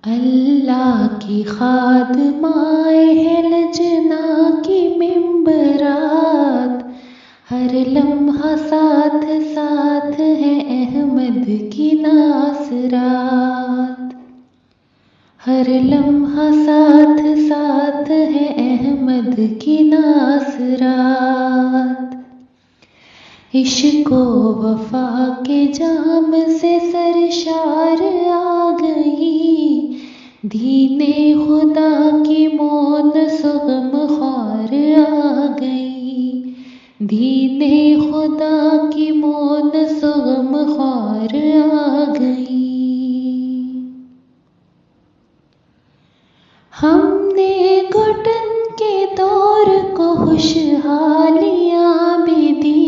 अल्लाह की खादमाए है लजना की मिंबरात, हर लम्हा साथ साथ है अहमद की नासरात। हर लम्हा साथ साथ है अहमद की नासरात। इश्क व वफा के जाम से सरशार आ गई, दीने खुदा की मौन सुगम ख्वार आ गई। दीने खुदा की मौन सुगम ख्वार आ गई। हमने घुटन के दौर को खुशहालियाँ भी दी,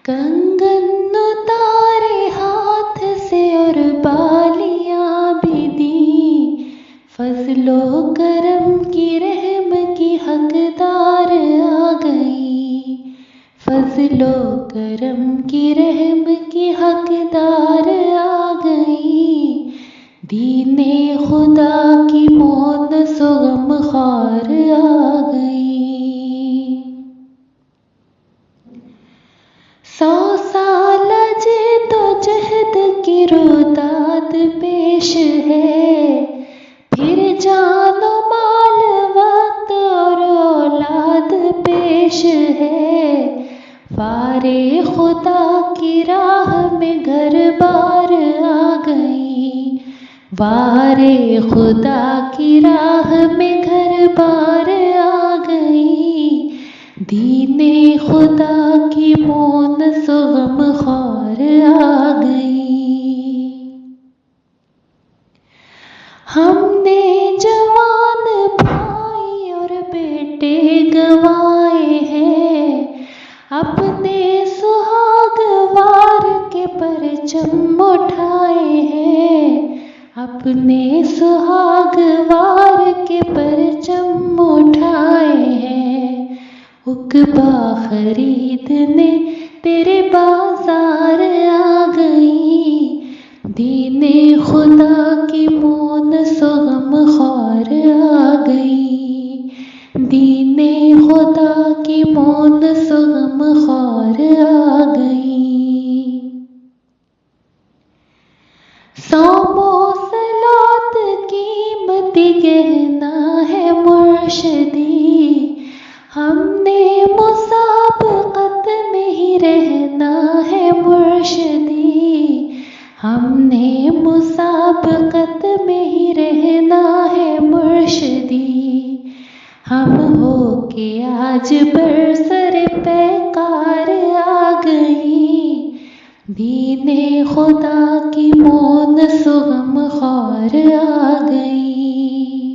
कंगन उतारे हाथ से और बालियाँ भी दी। फजलो करम की रहम की हकदार आ गई, फजलो करम की रहम की हकदार आ गई। दीने खुदा की मौन सुगम ख्वार आ गई। 100 साल जे तो जहद की रुदाद पेश है, फिर जानो माल वक्त और औलाद पेश है। वारे खुदा की राह में घर बार आ गई, वारे खुदा की राह में घर बार आ गई। दीने खुदा की मौन सुगम ख्वार आ गई। हमने जवान भाई और बेटे गंवाए हैं, अपने सुहागवार के परचम उठाए हैं। अपने सुहागवार के परचम उठाए हैं। उक़बा खरीदने तेरे बाजार आ गई, दीने खुदा की मौन सुगम ख्वार आ गई। दीने खुदा की मौन सुगम ख्वार आ गई। 100 मोसलात कीमती गहना है मुर्शदी, हमने मुसाबकत में ही रहना है मुर्शदी। हमने मुसाबकत में ही रहना है मुर्शदी। हम हो के आज बरसर पैकार आ गई, दीने खुदा की मौन सुगम ख्वार आ गई।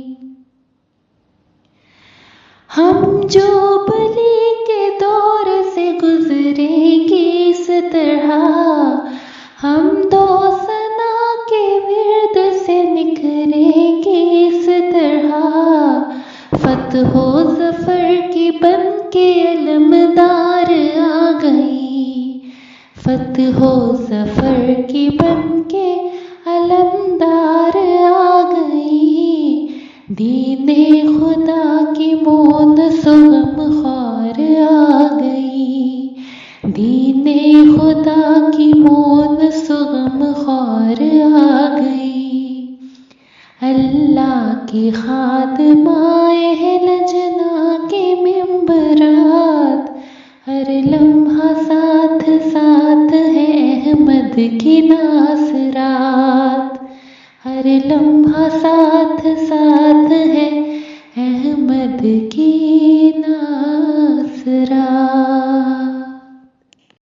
हम जो बली के दौर से गुजरेंगे इस तरह, हम दो सना के विरद से निखरेंगे इस तरह। फतहो ज़फ़र की बन के अलमदार आ गई, फतहो ज़फ़र की बन के अलमदार आ गई। दीने खुदा की मौन सुगम ख्वार आ गई, दीने खुदा की मौन सुगम ख्वार आ गई। अल्लाह की खादमाए है लजना के मिंबरात, हर लम्हा साथ साथ है अहमद की नासरात। हर लम्हा साथ साथ है अहमद की